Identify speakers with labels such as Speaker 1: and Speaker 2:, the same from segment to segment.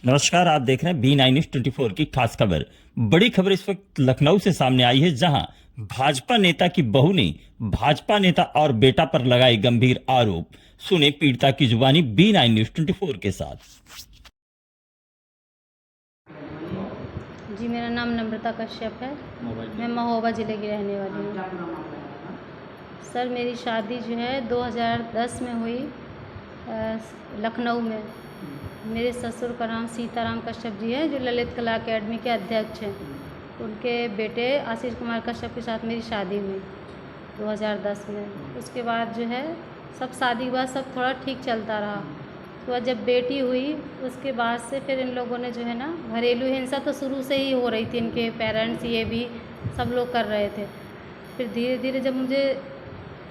Speaker 1: नमस्कार, आप देख रहे हैं B9 न्यूज 24 की खास खबर। बड़ी खबर इस वक्त लखनऊ से सामने आई है, जहां भाजपा नेता की बहू ने भाजपा नेता और बेटा पर लगाए गंभीर आरोप। सुने पीड़िता की जुबानी B9 न्यूज 24 के साथ।
Speaker 2: जी, मेरा नाम नम्रता कश्यप है। मैं महोबा ज़िले की रहने वाली हूँ। सर, मेरी शादी जो है 2010 में हुई लखनऊ में। मेरे ससुर का नाम सीताराम कश्यप जी है, जो ललित कला अकेडमी के अध्यक्ष हैं। उनके बेटे आशीष कुमार कश्यप के साथ मेरी शादी हुई 2010 में। उसके बाद जो है सब शादी के बाद सब थोड़ा ठीक चलता रहा। तो जब बेटी हुई उसके बाद से फिर इन लोगों ने जो है ना, घरेलू हिंसा तो शुरू से ही हो रही थी। इनके पेरेंट्स ये भी सब लोग कर रहे थे। फिर धीरे धीरे जब मुझे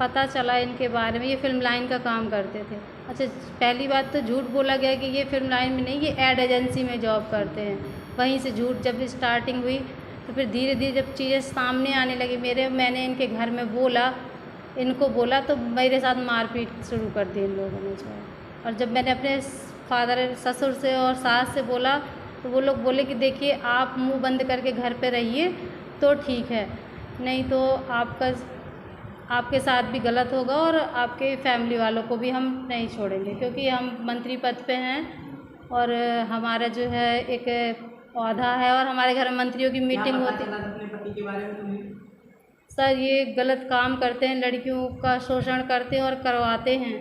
Speaker 2: पता चला इनके बारे में, ये फिल्म लाइन का काम करते थे। अच्छा, पहली बात तो झूठ बोला गया कि ये फिल्म लाइन में नहीं, ये एड एजेंसी में जॉब करते हैं। वहीं से झूठ जब स्टार्टिंग हुई तो फिर धीरे धीरे जब चीज़ें सामने आने लगी मैंने इनके घर में इनको बोला तो मेरे साथ मारपीट शुरू कर दी इन लोगों ने जो है। और जब मैंने अपने ससुर से और सास से बोला तो वो लोग बोले कि देखिए, आप मुंह बंद करके घर पे रहिए तो ठीक है, नहीं तो आपके साथ भी गलत होगा और आपके फैमिली वालों को भी हम नहीं छोड़ेंगे, क्योंकि हम मंत्री पद पे हैं और हमारा जो है एक पौधा है और हमारे घर में मंत्रियों की मीटिंग होती है। अपने पति के बारे में सर, ये गलत काम करते हैं, लड़कियों का शोषण करते हैं और करवाते हैं।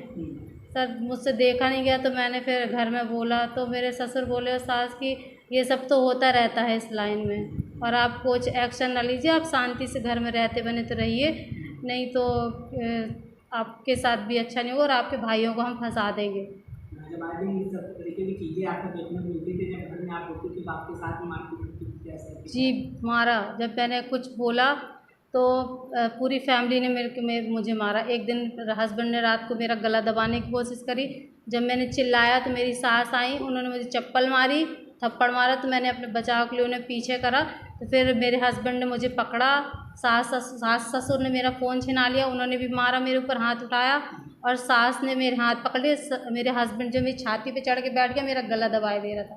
Speaker 2: सर, मुझसे देखा नहीं गया तो मैंने फिर घर में बोला तो मेरे ससुर बोले और सास की ये सब तो होता रहता है इस लाइन में, और आप कुछ एक्शन ना लीजिए, आप शांति से घर में रहते बने तो रहिए, नहीं तो आपके साथ भी अच्छा नहीं होगा और आपके भाइयों को हम फंसा देंगे। जब आज इस तरीके की चीज़ें आपको देखने को मिलती थी, जब घर में आप होती थी तो आपके साथ मारपीट होती थी? जी, मारा। जब मैंने कुछ बोला तो पूरी फैमिली ने मुझे मारा। एक दिन हस्बैंड ने रात को मेरा गला दबाने की कोशिश करी। जब मैंने चिल्लाया तो मेरी सास आई, उन्होंने मुझे चप्पल मारी, थप्पड़ मारा, तो मैंने अपने बचाव के लिए उन्हें पीछे करा। तो फिर मेरे हस्बैंड ने मुझे पकड़ा, सास ससुर ने मेरा फ़ोन छिना लिया, उन्होंने भी मारा, मेरे ऊपर हाथ उठाया और सास ने मेरे हाथ पकड़ लिए। मेरे हस्बैंड जो मेरी छाती पे चढ़ के बैठ गया, मेरा गला दबाए दे रहा था।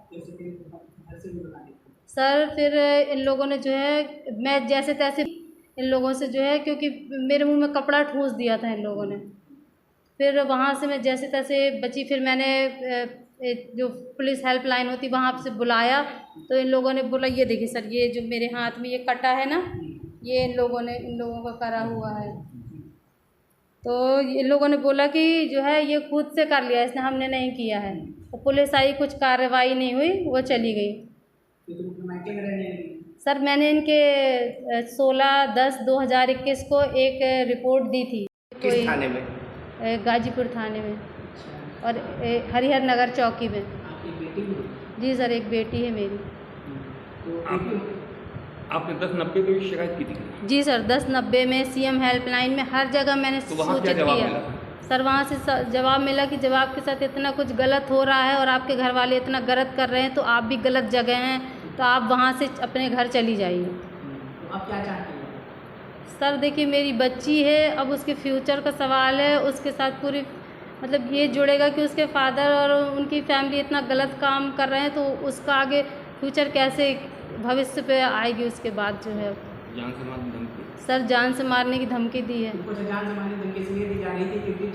Speaker 2: सर, फिर इन लोगों ने जो है, मैं जैसे तैसे इन लोगों से जो है, क्योंकि मेरे मुंह में कपड़ा ठूस दिया था इन लोगों ने, फिर वहाँ से मैं जैसे तैसे बची। फिर मैंने जो पुलिस हेल्पलाइन होती वहाँ से बुलाया तो इन लोगों ने बोला, ये देखिए सर, ये जो मेरे हाथ में ये कटा है ना, ये इन लोगों का करा हुआ है। तो इन लोगों ने बोला कि जो है ये खुद से कर लिया इसने, हमने नहीं किया है। तो पुलिस आई, कुछ कार्रवाई नहीं हुई, वो चली गई। सर, मैंने इनके 16/10/2021 को एक रिपोर्ट दी थी।
Speaker 3: किस थाने में?
Speaker 2: गाजीपुर थाने में और हरिहर नगर चौकी में। जी सर, एक बेटी है मेरी।
Speaker 3: तो आपने 1090 पे भी शिकायत की थी?
Speaker 2: जी सर, 1090 में, CM हेल्पलाइन में, हर जगह मैंने सूचित किया। सर, वहाँ से जवाब मिला कि जब आपके साथ इतना कुछ गलत हो रहा है और आपके घर वाले इतना गलत कर रहे हैं तो आप भी गलत जगह हैं, तो आप वहाँ से अपने घर चली जाइए। तो आप क्या चाहते हैं? सर देखिए, मेरी बच्ची है, अब उसके फ्यूचर का सवाल है। उसके साथ पूरी मतलब ये जुड़ेगा कि उसके फादर और उनकी फैमिली इतना गलत काम कर रहे हैं, तो उसका आगे फ्यूचर कैसे भविष्य पे आएगी उसके बाद जो है।
Speaker 3: जान से मारने की धमकी?
Speaker 2: सर, जान से मारने की धमकी दी है।
Speaker 4: जान से मारने की धमकी इसलिए दी जा रही थी क्योंकि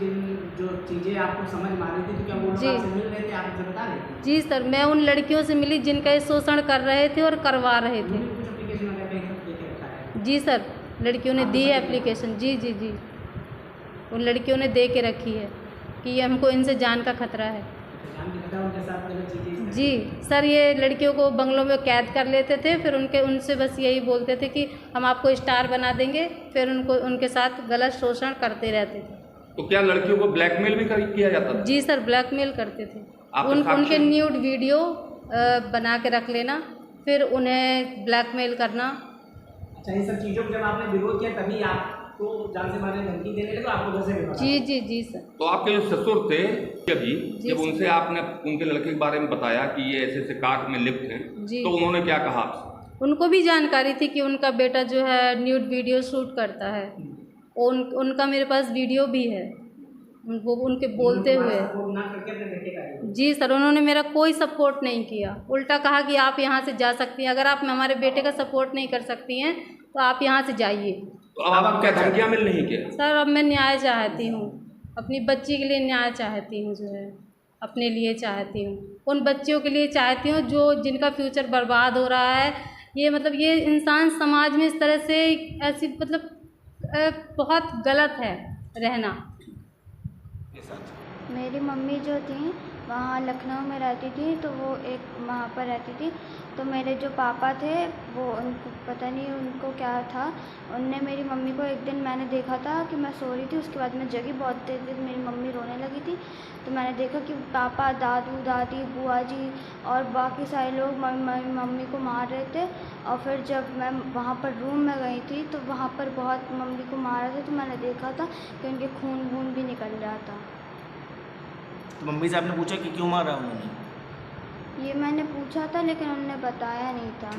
Speaker 4: जो चीज़ें आपको समझ में आ रही थी, तो क्या वो लोग आपसे मिल रहे थे, आप मुझे बता रहे थे?
Speaker 2: जी सर, मैं उन लड़कियों से मिली जिनका ये शोषण कर रहे थे और करवा रहे थे। जी सर, लड़कियों ने दी है एप्लीकेशन। जी जी जी, उन लड़कियों ने दे के रखी है कि हमको इनसे जान का खतरा है। जी सर, ये लड़कियों को बंगलों में कैद कर लेते थे, फिर उनसे बस यही बोलते थे कि हम आपको स्टार बना देंगे, फिर उनके साथ गलत शोषण करते रहते थे।
Speaker 3: तो क्या लड़कियों को ब्लैकमेल भी किया जाता था?
Speaker 2: जी सर, ब्लैकमेल करते थे। उनके न्यूड वीडियो बना के रख लेना, फिर उन्हें ब्लैकमेल करना।
Speaker 4: अच्छा, ये सब चीज़ों को जब आपने विरोध किया तभी आपको जान से मारने की धमकी देने लगे, तो आपको घर से?
Speaker 2: जी जी जी सर।
Speaker 3: तो आपके जो ससुर थे अभी, जब उनसे आपने उनके लड़के के बारे में बताया कि ये ऐसे ऐसे काट में लिप्त हैं, तो उन्होंने क्या कहा आपसे?
Speaker 2: उनको भी जानकारी थी कि उनका बेटा जो है न्यूड वीडियो शूट करता है। उनका मेरे पास वीडियो भी है। वो उनके बोलते हुए।
Speaker 4: सपोर्ट ना करके अपने बेटे का ही।
Speaker 2: जी सर, उन्होंने मेरा कोई सपोर्ट नहीं किया, उल्टा कहा कि आप यहाँ से जा सकती हैं, अगर आप हमारे बेटे का सपोर्ट नहीं कर सकती हैं तो आप यहाँ से जाइए।
Speaker 3: तो अब आपको क्या धमकियाँ मिल रही क्या?
Speaker 2: सर अब मैं न्याय चाहती हूँ, अपनी बच्ची के लिए न्याय चाहती हूँ, जो है अपने लिए चाहती हूँ, उन बच्चियों के लिए चाहती हूँ जो जिनका फ्यूचर बर्बाद हो रहा है। ये मतलब ये इंसान समाज में इस तरह से ऐसी मतलब बहुत गलत है रहना।
Speaker 5: मेरी मम्मी जो थी वहाँ लखनऊ में रहती थी, तो वो एक वहाँ पर रहती थी। तो मेरे जो पापा थे वो उनको पता नहीं उनको क्या था, उनने मेरी मम्मी को एक दिन मैंने देखा था कि मैं सो रही थी, उसके बाद मैं जगी बहुत तेज़ तेज़ मेरी मम्मी रोने लगी थी। तो मैंने देखा कि पापा, दादू, दादी, बुआ जी और बाकी सारे लोग मम्मी को मार रहे थे। और फिर जब मैं वहाँ पर रूम में गई थी तो वहाँ पर बहुत मम्मी को मार रहे थे, तो मैंने देखा था कि उनके खून वून भी निकल रहा था।
Speaker 6: तो मम्मी से आपने पूछा कि क्यों मारा उन्होंने?
Speaker 5: ये मैंने पूछा था लेकिन उन्होंने बताया नहीं था।